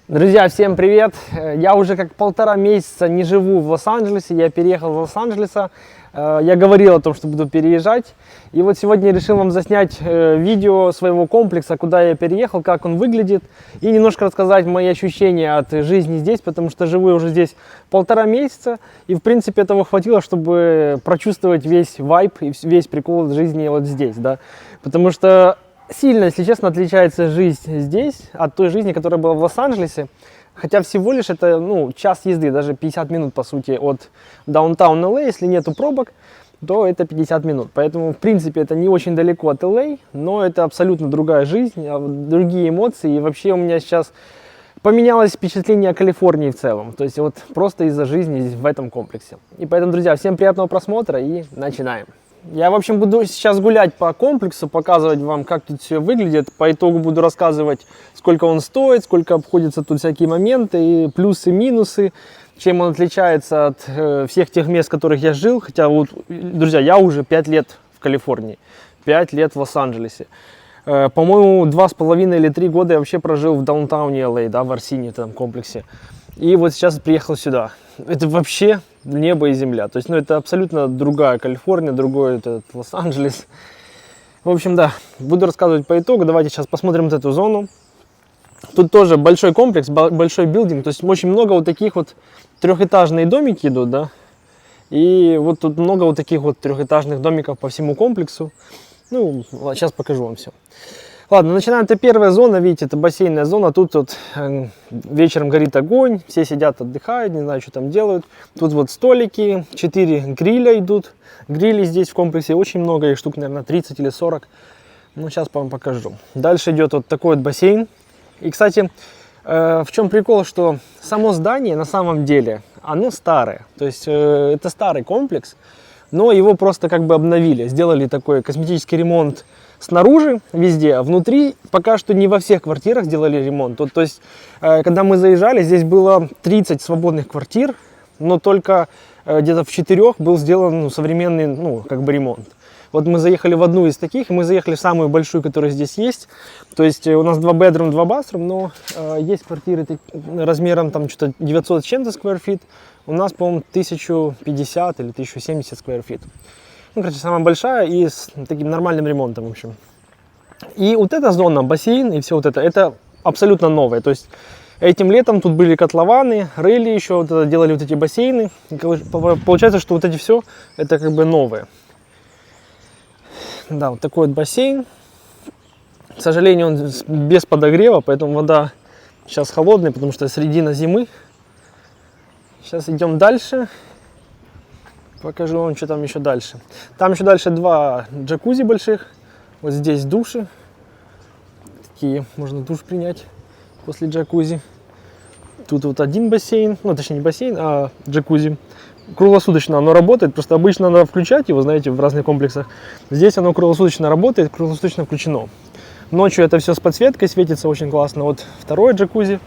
Друзья, всем привет! Я уже как 1,5 месяца не живу в Лос-Анджелесе, я переехал в Лос-Анджелеса. Я говорил о том, что буду переезжать. И вот сегодня я решил вам заснять видео своего комплекса, куда я переехал, как он выглядит. И немножко рассказать мои ощущения от жизни здесь, потому что живу я уже здесь 1,5 месяца. И в принципе этого хватило, чтобы прочувствовать весь вайб и весь прикол жизни вот здесь, да. Потому что сильно, если честно, отличается жизнь здесь от той жизни, которая была в Лос-Анджелесе. Хотя всего лишь это, час езды, даже 50 минут, по сути, от даунтаун LA. Если нету пробок, то это 50 минут. Поэтому, в принципе, это не очень далеко от LA, но это абсолютно другая жизнь, другие эмоции. И вообще у меня сейчас поменялось впечатление о Калифорнии в целом. То есть вот просто из-за жизни в этом комплексе. И поэтому, друзья, всем приятного просмотра и начинаем. Я, в общем, буду сейчас гулять по комплексу, показывать вам, как тут все выглядит. По итогу буду рассказывать, сколько он стоит, сколько обходятся тут всякие моменты, и плюсы, минусы, чем он отличается от всех тех мест, в которых я жил. Хотя, вот, друзья, я уже 5 лет в Калифорнии, 5 лет в Лос-Анджелесе. По-моему, 2,5 или 3 года я вообще прожил в даунтауне LA, да, в Арсине, в этом комплексе. И вот сейчас приехал сюда. Это вообще небо и земля. То есть, это абсолютно другая Калифорния, другой этот Лос-Анджелес. В общем, да, буду рассказывать по итогу. Давайте сейчас посмотрим вот эту зону. Тут тоже большой комплекс, большой билдинг. То есть, очень много вот таких вот трехэтажные домики идут, да. И вот тут много вот таких вот трехэтажных домиков по всему комплексу. Сейчас покажу вам все. Ладно, начинаем. Это первая зона, видите, это бассейнная зона. Тут вот вечером горит огонь, все сидят, отдыхают, не знаю, что там делают. Тут вот столики, 4 гриля идут. Грилей здесь в комплексе очень много, их штук, наверное, 30 или 40. Сейчас вам покажу. Дальше идет вот такой вот бассейн. И, кстати, в чем прикол, что само здание на самом деле, оно старое. То есть это старый комплекс, но его просто как бы обновили. Сделали такой косметический ремонт снаружи везде, а внутри пока что не во всех квартирах сделали ремонт. То есть, когда мы заезжали, здесь было 30 свободных квартир, но только где-то в 4 был сделан современный, ремонт. Вот мы заехали в одну из таких, и мы заехали в самую большую, которая здесь есть. То есть у нас 2 bedroom, 2 bathroom, но есть квартиры размером там что-то 900 с чем-то square feet. У нас, по-моему, 1050 или 1070 square feet. Самая большая и с таким нормальным ремонтом, в общем. И вот эта зона, бассейн и все вот это абсолютно новое. То есть этим летом тут были котлованы, рыли еще, делали вот эти бассейны. И получается, что вот эти все, это как бы новое. Да, вот такой вот бассейн. К сожалению, он без подогрева, поэтому вода сейчас холодная, потому что середина зимы. Сейчас идем дальше. Покажу вам, что там еще дальше. Там еще дальше 2 джакузи больших. Вот здесь души. Такие, можно душ принять после джакузи. Тут вот один бассейн. Точнее, не бассейн, а джакузи. Круглосуточно оно работает. Просто обычно надо включать его, знаете, в разных комплексах. Здесь оно круглосуточно работает, круглосуточно включено. Ночью это все с подсветкой светится очень классно. Вот второе джакузи.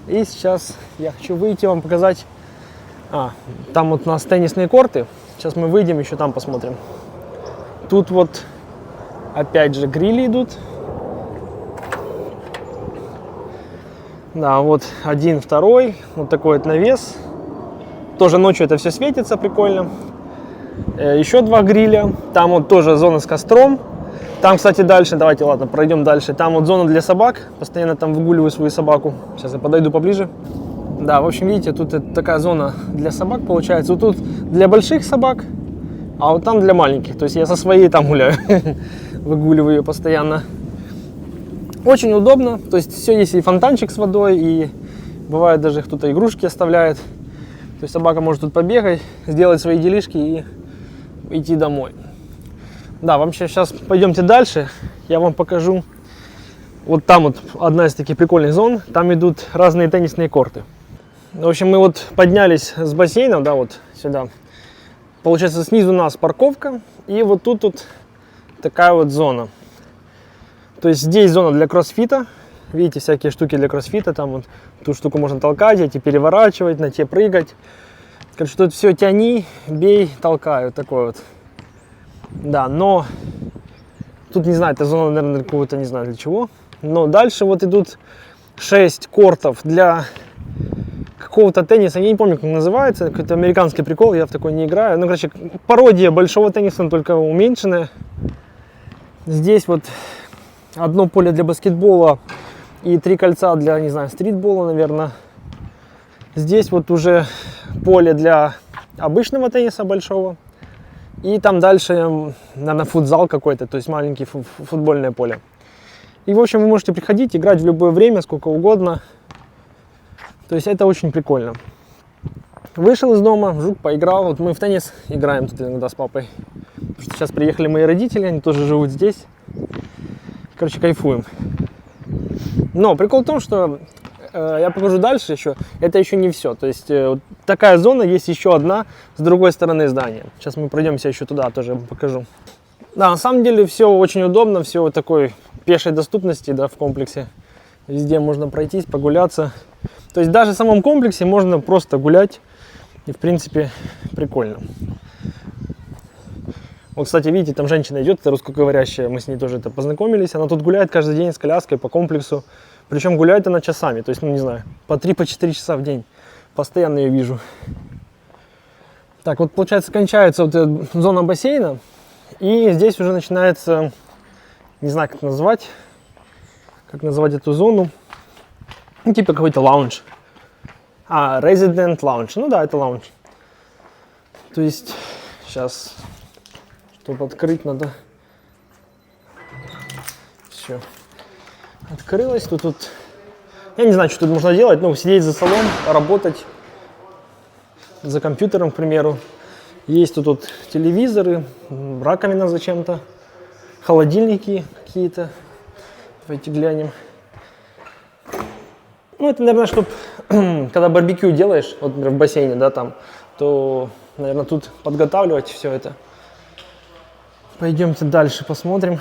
И сейчас я хочу выйти вам показать. Там вот у нас теннисные корты. Сейчас мы выйдем, еще там посмотрим. Тут вот опять же грили идут. Да, вот один, второй. Вот такой вот навес. Тоже ночью это все светится прикольно. Еще 2 гриля. Там вот тоже зона с костром. Там, кстати, дальше, давайте, ладно, пройдем дальше. Там вот зона для собак. Постоянно там выгуливаю свою собаку. Сейчас я подойду поближе. Да, в общем, видите, тут такая зона для собак получается. Вот тут для больших собак, а вот там для маленьких. То есть я со своей там гуляю, выгуливаю ее постоянно. Очень удобно. То есть все есть, и фонтанчик с водой, и бывает даже кто-то игрушки оставляет. То есть собака может тут побегать, сделать свои делишки и идти домой. Да, вообще сейчас пойдемте дальше. Я вам покажу. Вот там вот одна из таких прикольных зон. Там идут разные теннисные корты. В общем, мы вот поднялись с бассейном, да, вот сюда. Получается, снизу у нас парковка, и вот тут вот такая вот зона. То есть здесь зона для кроссфита. Видите, всякие штуки для кроссфита. Там вот ту штуку можно толкать, эти переворачивать, на те прыгать. Короче, тут все тяни, бей, толкай, вот такой вот. Да, но тут, не знаю, эта зона, наверное, какого-то, не знаю для чего. Но дальше вот идут 6 кортов для какого-то тенниса, я не помню, как он называется, какой-то американский прикол, я в такой не играю. Ну, короче, пародия большого тенниса, но только уменьшенная. Здесь вот одно поле для баскетбола и 3 кольца для, не знаю, стритбола, наверное. Здесь вот уже поле для обычного тенниса большого. И там дальше, наверное, футзал какой-то, то есть маленький футбольное поле. И, в общем, вы можете приходить, играть в любое время, сколько угодно. То есть это очень прикольно. Вышел из дома, вжух, поиграл. Вот мы в теннис играем тут иногда с папой. Потому что сейчас приехали мои родители, они тоже живут здесь. Короче, кайфуем. Но прикол в том, что я покажу дальше еще. Это еще не все. То есть вот такая зона, есть еще одна с другой стороны здания. Сейчас мы пройдемся еще туда, тоже покажу. Да, на самом деле все очень удобно, все вот такой пешей доступности, да, в комплексе. Везде можно пройтись, прогуляться. То есть даже в самом комплексе можно просто гулять. И в принципе прикольно. Вот, кстати, видите, там женщина идет, это русскоговорящая, мы с ней тоже познакомились. Она тут гуляет каждый день с коляской по комплексу. Причем гуляет она часами, то есть, ну не знаю, по 3-4 часа в день. Постоянно ее вижу. Так, вот получается кончается вот эта зона бассейна. И здесь уже начинается, не знаю как назвать эту зону. Ну, типа какой-то лаунж. Resident Lounge. Ну да, это лаунж. То есть, сейчас, чтобы открыть, надо... Все. Открылось. Тут... Я не знаю, что тут можно делать. Ну, сидеть за столом, работать. За компьютером, к примеру. Есть тут телевизоры, раковина зачем-то. Холодильники какие-то. Давайте глянем. Ну, это, наверное, чтобы, когда барбекю делаешь, вот, например, в бассейне, да, там, то, наверное, тут подготавливать все это. Пойдемте дальше посмотрим,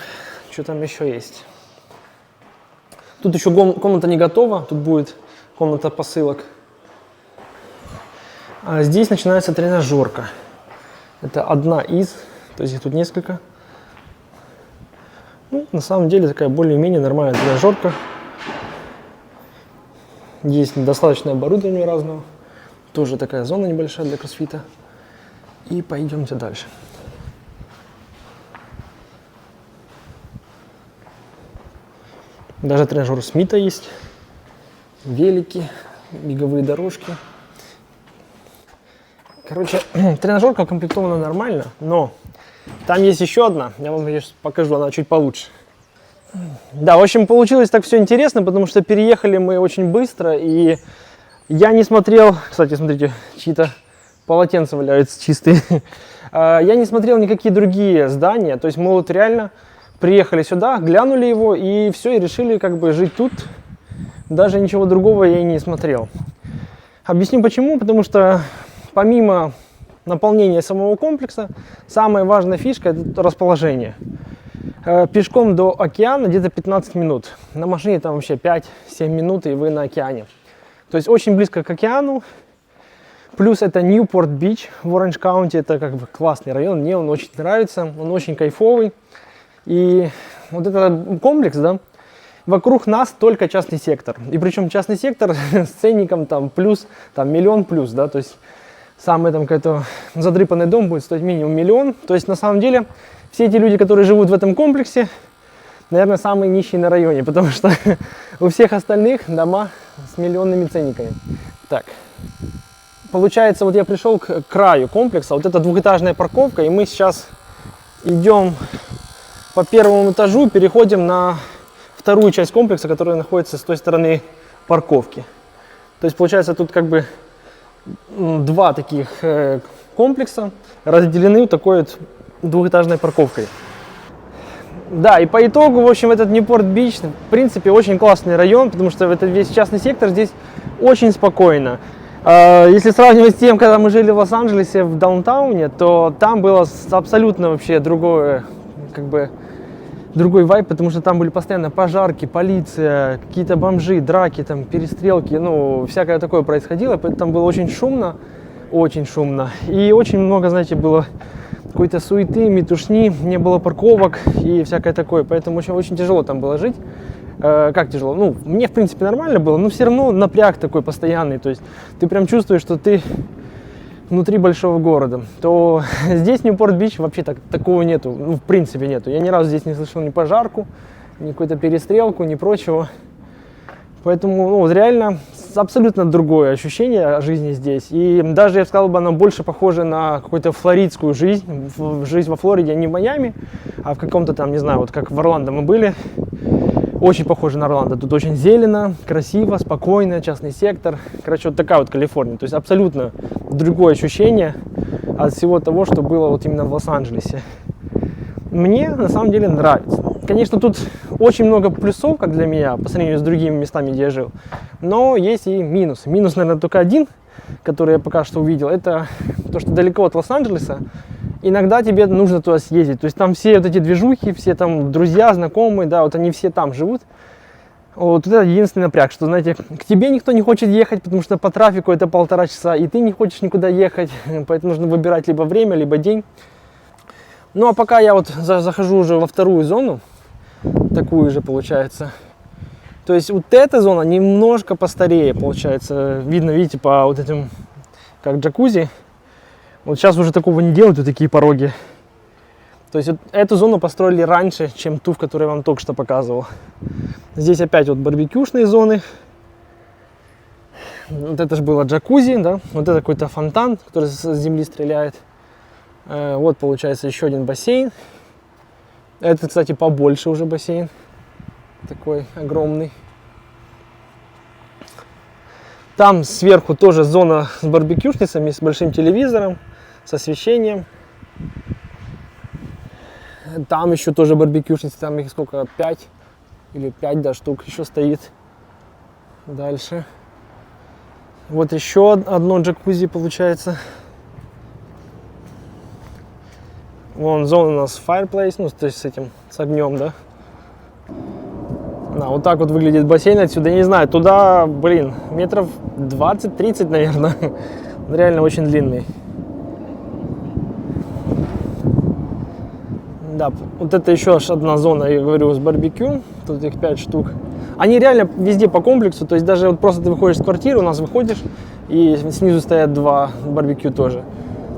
что там еще есть. Тут еще комната не готова, тут будет комната посылок. А здесь начинается тренажерка. Это одна из, то есть их тут несколько. Ну, на самом деле такая более-менее нормальная тренажерка. Есть достаточно оборудования разного. Тоже такая зона небольшая для кроссфита. И пойдемте дальше. Даже тренажер Смита есть. Велики, беговые дорожки. Короче, тренажерка укомплектована нормально, но там есть еще одна. Я вам ее покажу, она чуть получше. Да, в общем, получилось так все интересно, потому что переехали мы очень быстро, и я не смотрел, кстати, смотрите, чьи-то полотенца валяются чистые, я не смотрел никакие другие здания, то есть мы вот реально приехали сюда, глянули его, и все, и решили как бы жить тут, даже ничего другого я и не смотрел. Объясню почему, потому что помимо наполнения самого комплекса, самая важная фишка – это расположение. Пешком до океана где-то 15 минут. На машине там вообще 5-7 минут, и вы на океане. То есть очень близко к океану. Плюс это Ньюпорт-Бич в Оранж-Каунти. Это как бы классный район. Мне он очень нравится. Он очень кайфовый. И вот этот комплекс, да, вокруг нас только частный сектор. И причем частный сектор с ценником там плюс, там миллион плюс, да. То есть самый там какой-то задрипанный дом будет стоить минимум миллион. То есть на самом деле... Все эти люди, которые живут в этом комплексе, наверное, самые нищие на районе, потому что у всех остальных дома с миллионными ценниками. Так, получается, вот я пришел к краю комплекса, вот это двухэтажная парковка, и мы сейчас идем по первому этажу, переходим на вторую часть комплекса, которая находится с той стороны парковки. То есть, получается, тут как бы два таких комплекса разделены вот такой вот двухэтажной парковкой. Да, и по итогу, в общем, этот Ньюпорт-Бич, в принципе, очень классный район, потому что этот весь частный сектор здесь очень спокойно. Если сравнивать с тем, когда мы жили в Лос-Анджелесе, в даунтауне, то там было абсолютно вообще другой вайб, потому что там были постоянно пожарки, полиция, какие-то бомжи, драки, там, перестрелки, ну, всякое такое происходило, поэтому там было очень шумно, и очень много, знаете, было какой-то суеты, метушни, не было парковок и всякое такое, поэтому очень тяжело там было жить. как тяжело? Ну, мне, в принципе, нормально было, но все равно напряг такой постоянный. То есть ты прям чувствуешь, что ты внутри большого города. То здесь, в Ньюпорт-Бич, вообще такого нету. Ну, в принципе, нету. Я ни разу здесь не слышал ни пожарку, ни какую-то перестрелку, ни прочего. Поэтому, ну, реально абсолютно другое ощущение жизни здесь. И даже, я бы сказал, оно больше похоже на какую-то флоридскую жизнь. Жизнь во Флориде, не в Майами, а в каком-то там, не знаю, вот как в Орландо мы были. Очень похоже на Орландо. Тут очень зелено, красиво, спокойно, частный сектор. Короче, вот такая вот Калифорния. То есть абсолютно другое ощущение от всего того, что было вот именно в Лос-Анджелесе. Мне на самом деле нравится. Конечно, тут очень много плюсов, как для меня, по сравнению с другими местами, где я жил. Но есть и минусы. Минус, наверное, только один, который я пока что увидел. Это то, что далеко от Лос-Анджелеса. Иногда тебе нужно туда съездить. То есть там все вот эти движухи, все там друзья, знакомые, да, вот они все там живут. Вот это единственный напряг, что, знаете, к тебе никто не хочет ехать, потому что по трафику это 1,5 часа, и ты не хочешь никуда ехать. Поэтому нужно выбирать либо время, либо день. Ну а пока я вот захожу уже во вторую зону, такую же получается. То есть вот эта зона немножко постарее получается. Видно, видите, по вот этим, как джакузи. Вот сейчас уже такого не делают, вот такие пороги. То есть вот эту зону построили раньше, чем ту, в которой я вам только что показывал. Здесь опять вот барбекюшные зоны. Вот это же было джакузи, да. Вот это какой-то фонтан, который с земли стреляет. Вот получается еще один бассейн. Это, кстати, побольше уже бассейн. Такой огромный. Там сверху тоже зона с барбекюшницами, с большим телевизором, с освещением. Там еще тоже барбекюшницы, там их сколько, 5 или 5 да, штук еще стоит. Дальше. Вот еще одно джакузи получается. Вон зона у нас fireplace, ну то есть с огнем, да. Да, вот так вот выглядит бассейн отсюда, я не знаю, туда, блин, метров 20-30, наверное. Он реально очень длинный. Да, вот это еще одна зона, я говорю, с барбекю. Тут их 5 штук. Они реально везде по комплексу, то есть даже вот просто ты выходишь из квартиры, у нас выходишь, и снизу стоят 2 барбекю тоже.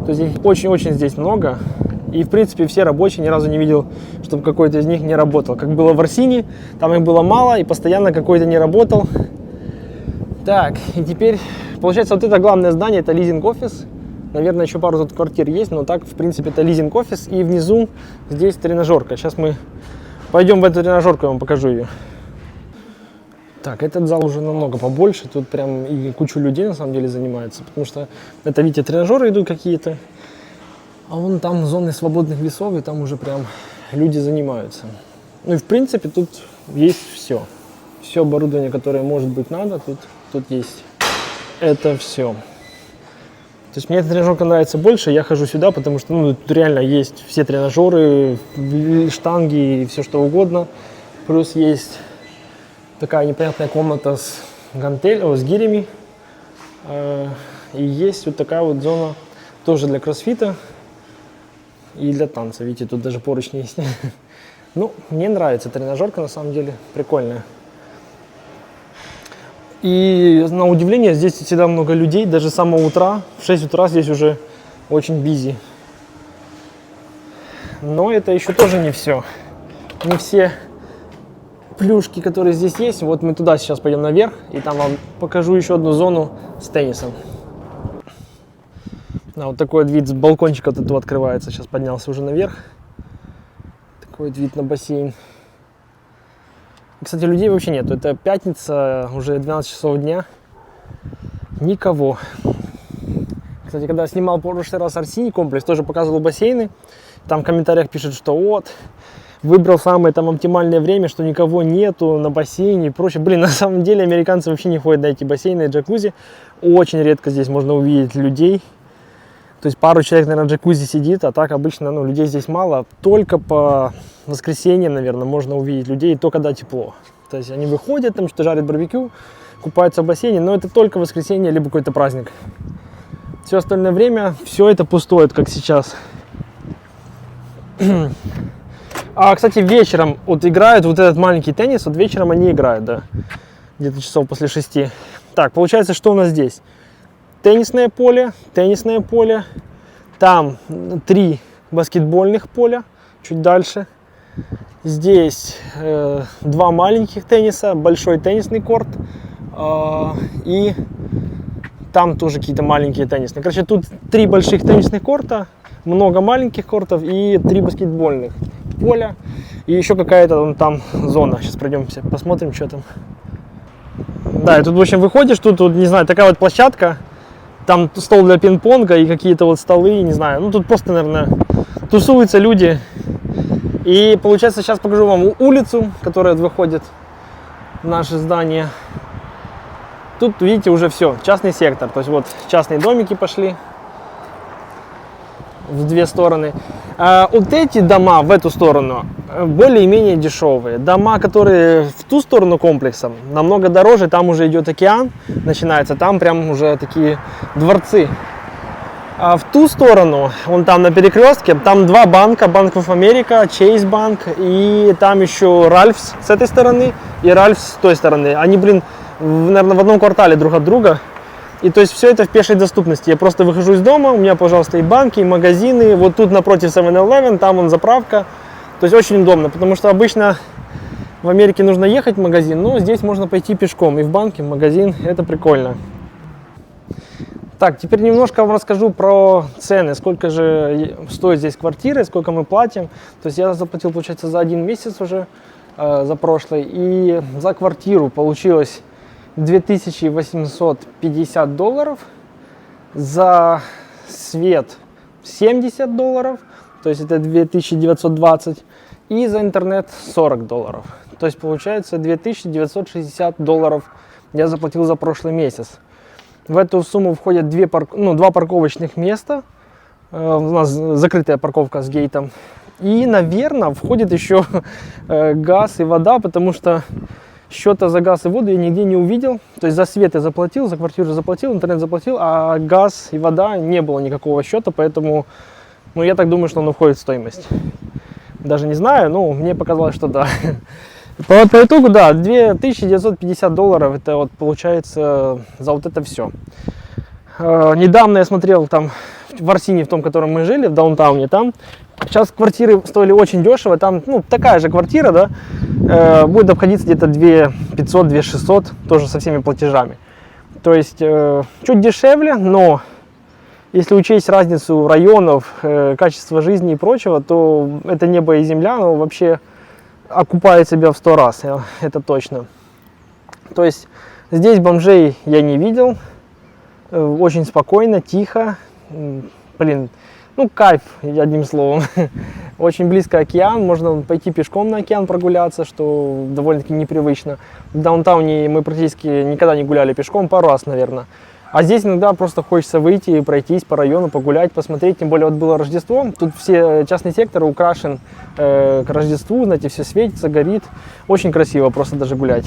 То есть их очень-очень здесь много. И, в принципе, все рабочие, ни разу не видел, чтобы какой-то из них не работал. Как было в Арсине, там их было мало, и постоянно какой-то не работал. Так, и теперь, получается, вот это главное здание, это лизинг-офис. Наверное, еще пару тут квартир есть, но так, в принципе, это лизинг-офис. И внизу здесь тренажерка. Сейчас мы пойдем в эту тренажерку, я вам покажу ее. Так, этот зал уже намного побольше. Тут прям и кучу людей, на самом деле, занимается. Потому что, это, видите, тренажеры идут какие-то. А вон там зоны свободных весов, и там уже прям люди занимаются. Ну и в принципе тут есть все. Все оборудование, которое может быть надо, тут есть. Это все. То есть мне эта тренажерка нравится больше, я хожу сюда, потому что ну, тут реально есть все тренажеры, штанги и все что угодно. Плюс есть такая непонятная комната с с гирями. И есть вот такая вот зона тоже для кроссфита. И для танца, видите, тут даже поручни есть. Ну, мне нравится тренажерка, на самом деле, прикольная. И на удивление, здесь всегда много людей, даже с самого утра. В 6 утра здесь уже очень бизи. Но это еще тоже не все. Не все плюшки, которые здесь есть. Вот мы туда сейчас пойдем наверх, и там вам покажу еще одну зону с теннисом. Да, вот такой вот вид с балкончика тут открывается. Сейчас поднялся уже наверх. Такой вот вид на бассейн. Кстати, людей вообще нет. Это пятница, уже 12 часов дня. Никого. Кстати, когда я снимал в прошлый раз Арсини комплекс, тоже показывал бассейны. Там в комментариях пишут, что вот, выбрал самое там оптимальное время, что никого нету на бассейне и прочее. Блин, на самом деле американцы вообще не ходят на эти бассейны и джакузи. Очень редко здесь можно увидеть людей. То есть пару человек, наверное, в джакузи сидит, а так обычно ну, людей здесь мало. Только по воскресеньям, наверное, можно увидеть людей, и то когда тепло. То есть они выходят, там что-то жарят барбекю, купаются в бассейне, но это только воскресенье, либо какой-то праздник. Все остальное время, все это пустует, как сейчас. А, кстати, вечером вот играют вот этот маленький теннис, вот вечером они играют, да, где-то часов после 6. Так, получается, что у нас здесь? Теннисное поле, там 3 баскетбольных поля, чуть дальше. Здесь 2 маленьких тенниса, большой теннисный корт и там тоже какие-то маленькие теннисные. Короче, тут 3 больших теннисных корта, много маленьких кортов и 3 баскетбольных поля. И еще какая-то там зона. Сейчас пройдемся, посмотрим, что там. Да, и тут, в общем, выходишь, тут, не знаю, такая вот площадка. Там стол для пинг-понга и какие-то вот столы, не знаю. Ну, тут просто, наверное, тусуются люди. И, получается, сейчас покажу вам улицу, которая выходит в наше здание. Тут, видите, уже все, частный сектор. То есть вот частные домики пошли в 2 стороны. А вот эти дома в эту сторону более-менее дешевые. Дома, которые в ту сторону комплекса, намного дороже. Там уже идет океан, начинается. Там прям уже такие дворцы. А в ту сторону, вон там на перекрестке, там 2 банка. Bank of America, Chase Bank. И там еще Ральфс с этой стороны и Ральфс с той стороны. Они, блин, наверное, в одном квартале друг от друга. И то есть все это в пешей доступности. Я просто выхожу из дома, у меня, пожалуйста, и банки, и магазины. Вот тут напротив 7-Eleven, там вон заправка. То есть очень удобно, потому что обычно в Америке нужно ехать в магазин, но здесь можно пойти пешком и в банк, и в магазин. Это прикольно. Так, теперь немножко вам расскажу про цены. Сколько же стоит здесь квартиры, сколько мы платим. То есть я заплатил, получается, за 1 месяц уже, за прошлый. И за квартиру получилось $2850, за свет $70, то есть это 2920, и за интернет $40. То есть получается $2960 я заплатил за прошлый месяц. В эту сумму входят 2 парковочных места, у нас закрытая парковка с гейтом, и, наверное, входит еще газ и вода, потому что счета за газ и воду я нигде не увидел. То есть за свет я заплатил, за квартиру заплатил, интернет заплатил, а газ и вода не было никакого счета, поэтому, ну, я так думаю, что оно входит в стоимость. Даже не знаю, но мне показалось, что да. По итогу, да, $2950 это вот получается за вот это все. Недавно я смотрел там в Арсине, в том, в котором мы жили, в даунтауне, там сейчас квартиры стоили очень дешево, там, ну, такая же квартира, да, будет обходиться где-то 2500-2600, тоже со всеми платежами. То есть чуть дешевле, но если учесть разницу районов, качества жизни и прочего, то это небо и земля, но вообще окупает себя в 100 раз, это точно. То есть здесь бомжей я не видел, очень спокойно, тихо, блин, ну, кайф, одним словом. Очень близко океан, можно пойти пешком на океан прогуляться, что довольно-таки непривычно. В даунтауне мы практически никогда не гуляли пешком, пару раз, наверное. А здесь иногда просто хочется выйти и пройтись по району, погулять, посмотреть. Тем более вот было Рождество, тут все частный сектор украшен к Рождеству, знаете, все светится, горит. Очень красиво просто даже гулять.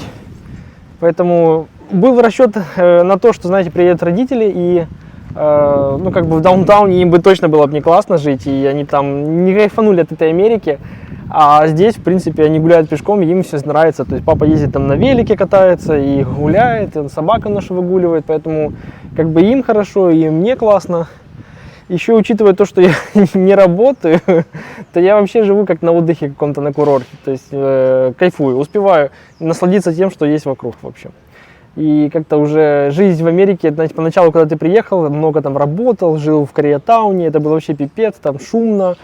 Поэтому был расчет на то, что, знаете, приедут родители и ну, как бы в даунтауне им бы точно было бы не классно жить, и они там не кайфанули от этой Америки, а здесь, в принципе, они гуляют пешком, и им все нравится, то есть папа ездит там на велике катается и гуляет, и собака наша выгуливает, поэтому как бы им хорошо, и мне классно. Еще учитывая то, что я не работаю, то я вообще живу как на отдыхе каком-то, на курорте, то есть кайфую, успеваю насладиться тем, что есть вокруг, в общем. И как-то уже жизнь в Америке, знаете, поначалу, когда ты приехал, много там работал, жил в Кореатауне, это было вообще пипец, там шумно.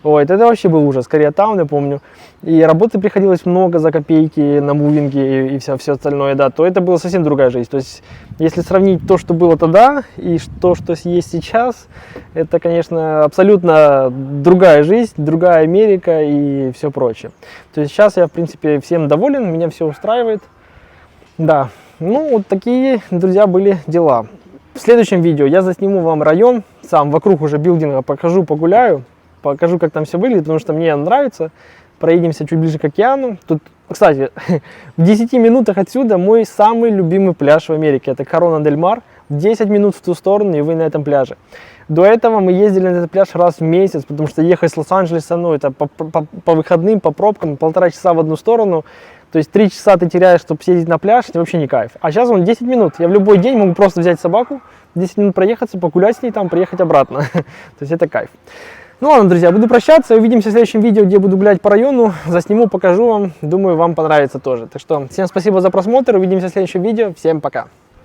Ой, это вообще был ужас, Кореатаун, я помню. И работы приходилось много за копейки на мувинге и все остальное, да, то это была совсем другая жизнь. То есть, если сравнить то, что было тогда, и то, что есть сейчас, это, конечно, абсолютно другая жизнь, другая Америка и все прочее. То есть, сейчас я, в принципе, всем доволен, меня все устраивает, да. Ну, вот такие, друзья, были дела. В следующем видео я засниму вам район, сам вокруг уже билдинга покажу, погуляю, покажу, как там все выглядит, потому что мне нравится. Проедемся чуть ближе к океану. Тут Кстати, в 10 минутах отсюда мой самый любимый пляж в Америке. Это Корона-дель-Мар. 10 минут в ту сторону, и вы на этом пляже. До этого мы ездили на этот пляж раз в месяц, потому что ехать с Лос-Анджелеса, ну, это по выходным, по пробкам, 1,5 часа в одну сторону. То есть 3 часа ты теряешь, чтобы съездить на пляж, это вообще не кайф. А сейчас он 10 минут. Я в любой день могу просто взять собаку, 10 минут проехаться, погулять с ней там, приехать обратно. То есть это кайф. Ну ладно, друзья, буду прощаться. Увидимся в следующем видео, где буду гулять по району. Засниму, покажу вам. Думаю, вам понравится тоже. Так что всем спасибо за просмотр. Увидимся в следующем видео. Всем пока.